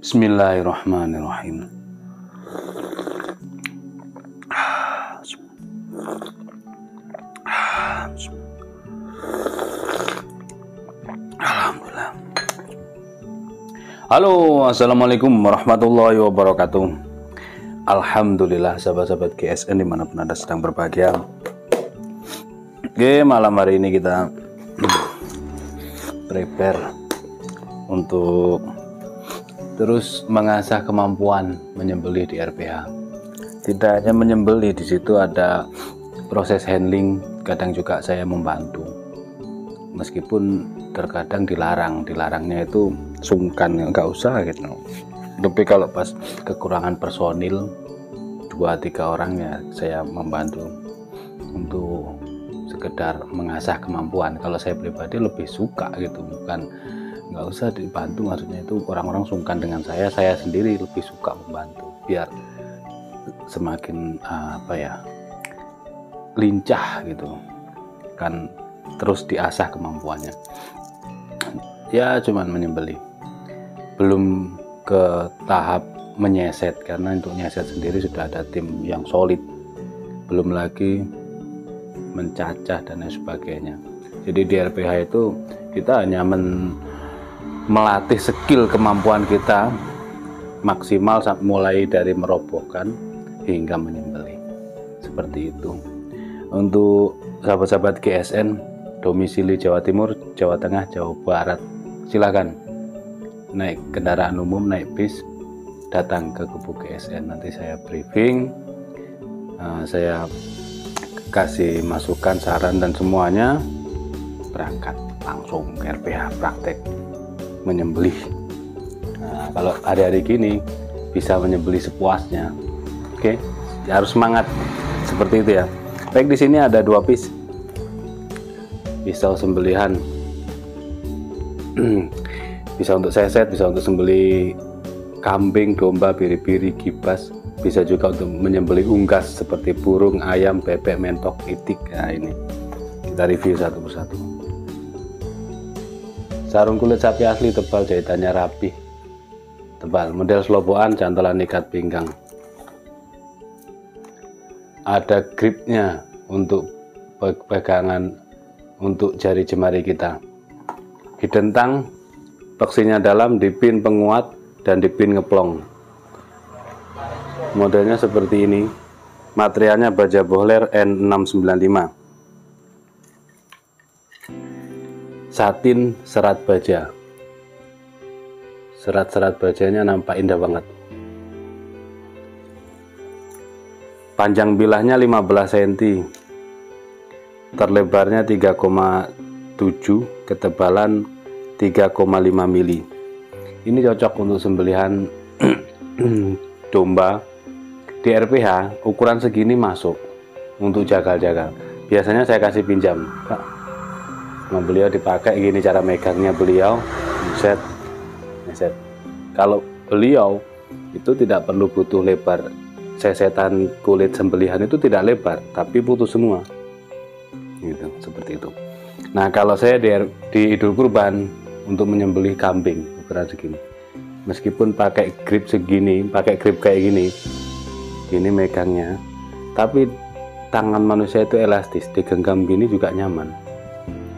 Bismillahirrahmanirrahim. Alhamdulillah. Halo, assalamualaikum warahmatullahi wabarakatuh. Alhamdulillah, sahabat-sahabat GSN dimanapun Anda sedang berbahagia. Oke, malam hari ini kita prepare untuk terus mengasah kemampuan menyembelih di RPH. Tidak hanya menyembelih, di situ ada proses handling, kadang juga saya membantu. Meskipun terkadang dilarangnya itu sungkan, nggak usah gitu. Tapi kalau pas kekurangan personil 2-3 orang ya saya membantu untuk sekedar mengasah kemampuan. Kalau saya pribadi lebih suka gitu, bukan nggak usah dibantu, maksudnya itu orang-orang sungkan dengan saya sendiri lebih suka membantu biar semakin lincah gitu kan, terus diasah kemampuannya. Ya cuman menyembelih, belum ke tahap menyeset, karena untuk nyeset sendiri sudah ada tim yang solid, belum lagi mencacah dan lain sebagainya. Jadi di RPH itu kita hanya melatih skill kemampuan kita maksimal mulai dari merobohkan hingga menyembelih, seperti itu. Untuk sahabat-sahabat GSN domisili Jawa Timur, Jawa Tengah, Jawa Barat, silakan naik kendaraan umum, naik bis, datang ke Gubuk GSN. Nanti saya briefing, saya kasih masukan, saran, dan semuanya. Berangkat langsung ke RPH praktek menyembelih. Nah, kalau hari-hari gini bisa menyembelih sepuasnya. Oke, ya harus semangat seperti itu ya. Baik, di sini ada 2 pisau sembelihan. Bisa untuk seset, bisa untuk sembelih kambing, domba, biri-biri, kibas, bisa juga untuk menyembelih unggas seperti burung, ayam, bebek, mentok, itik. Nah, ini kita review satu persatu. Sarung kulit sapi asli tebal, jahitannya rapi, tebal, model selobokan, cantolan ikat pinggang. Ada gripnya untuk pegangan untuk jari jemari kita. Hidden tang, peksinya dalam, dipin penguat, dan dipin ngeplong. Modelnya seperti ini. Materialnya baja bohler N695. Satin serat baja. Serat-serat bajanya nampak indah banget. Panjang bilahnya 15 cm. Terlebarnya 3,7, ketebalan 3,5 mili. Ini cocok untuk sembelihan domba. Di RPH ukuran segini masuk untuk jagal-jagal. Biasanya saya kasih pinjam, Pak. Beliau dipakai gini cara megangnya beliau, set. Kalau beliau itu tidak perlu butuh lebar, sesetan kulit sembelihan itu tidak lebar, tapi putus semua, gitu, seperti itu. Nah, kalau saya di Idul Kurban untuk menyembelih kambing ukuran segini, meskipun pakai grip segini, pakai grip kayak gini megangnya, tapi tangan manusia itu elastis, digenggam gini juga nyaman.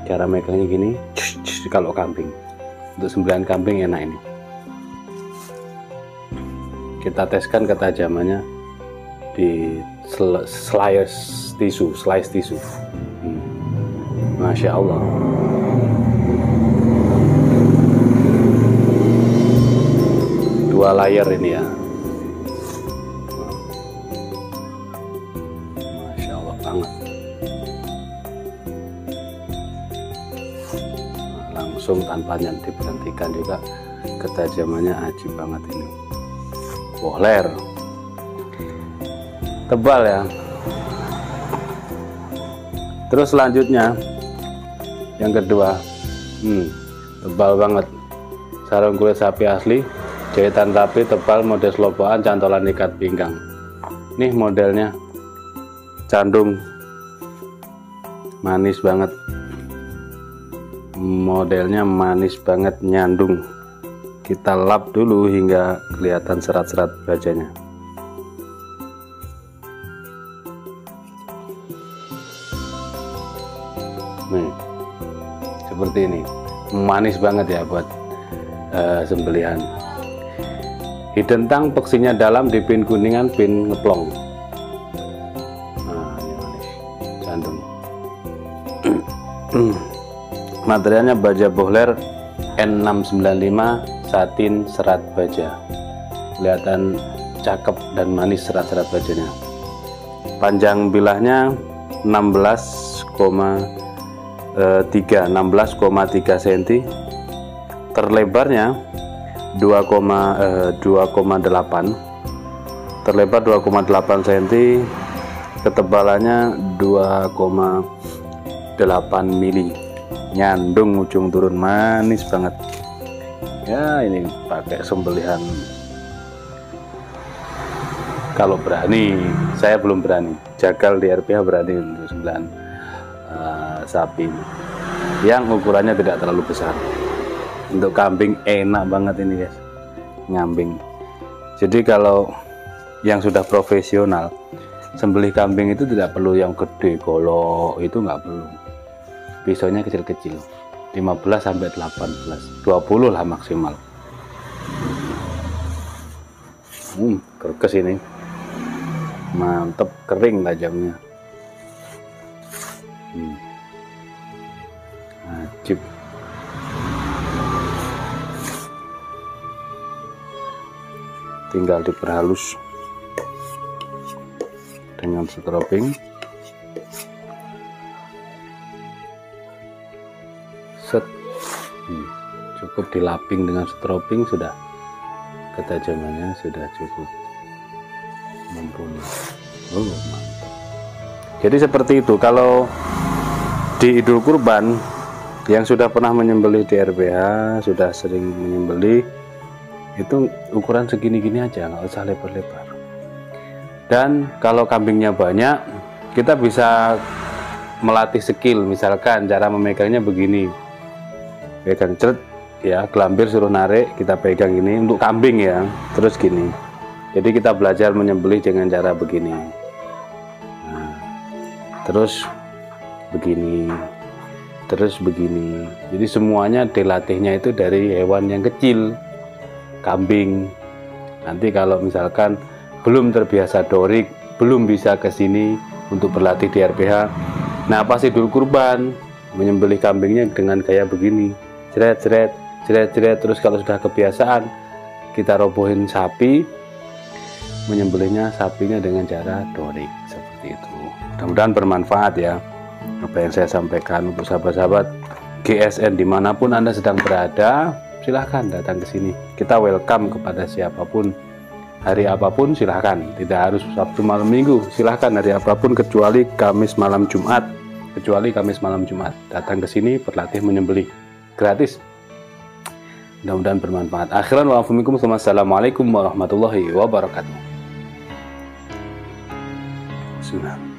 Cara megangnya gini, kalau kambing, untuk sembelihan kambing enak ini. Kita teskan ketajamannya di slice tisu. Masya Allah. Dua layer ini ya. Masya Allah banget. Langsung tanpa diberhentikan juga, ketajamannya ajib banget ini. Bohler tebal ya. Terus selanjutnya yang kedua, tebal banget. Sarung kulit sapi asli, jahitan rapi, tebal, model selobokan, cantolan ikat pinggang. Nih modelnya, candung, manis banget. Modelnya manis banget, nyandung. kita lap dulu hingga kelihatan serat-serat bajanya. Nih, seperti ini. Manis banget ya buat sembelihan. Hidentang peksinya dalam, di pin kuningan, pin ngeplong. Nah, ini manis. Jantung. Materialnya baja bohler N695 satin serat baja. Kelihatan cakep dan manis serat-serat bajanya. Panjang bilahnya 16,3 cm. Terlebarnya 2,8, terlebar 2,8 cm, ketebalannya 2,8 mili. Nyandung ujung turun, manis banget ya. Ini pakai sembelihan kalau berani. Saya belum berani, jagal di RPH berani untuk sembelihan sapi yang ukurannya tidak terlalu besar. Untuk kambing enak banget ini guys, ngambing. Jadi kalau yang sudah profesional sembelih kambing itu tidak perlu yang gede golok, itu nggak perlu. Pisaunya kecil-kecil, 15 sampai 18, 20 lah maksimal. Kerkes ini mantep, kering tajamnya. Ajib. Tinggal diperhalus dengan strobing. Set. Cukup dilaping dengan strobing, sudah ketajamannya sudah cukup mumpuni. Mantap. Jadi seperti itu. Kalau di Idul Kurban yang sudah pernah menyembelih di RPH, sudah sering menyembelih, itu ukuran segini-gini aja, nggak usah lebar-lebar. Dan kalau kambingnya banyak, kita bisa melatih skill. Misalkan cara memegangnya begini, pegang ceret ya, gelambir suruh narik, kita pegang ini untuk kambing ya, terus gini. Jadi kita belajar menyembelih dengan cara begini. Nah, terus begini, terus begini. Jadi semuanya dilatihnya itu dari hewan yang kecil, kambing. Nanti kalau misalkan belum terbiasa dorik, belum bisa ke sini untuk berlatih di RPH, nah pas Idul Kurban menyembelih kambingnya dengan kayak begini, jeret, terus kalau sudah kebiasaan kita robohin sapi, menyembelihnya sapinya dengan cara dorik seperti itu. Mudah-mudahan bermanfaat ya apa yang saya sampaikan untuk sahabat-sahabat GSN dimanapun Anda sedang berada. Silahkan datang ke sini. Kita welcome kepada siapapun, hari apapun silahkan. Tidak harus Sabtu malam Minggu, silahkan hari apapun kecuali Kamis malam Jumat. Datang ke sini berlatih menyembelih gratis. Mudah-mudahan bermanfaat. Akhiran wa afumikum. Assalamualaikum warahmatullahi wabarakatuh. Sunnah.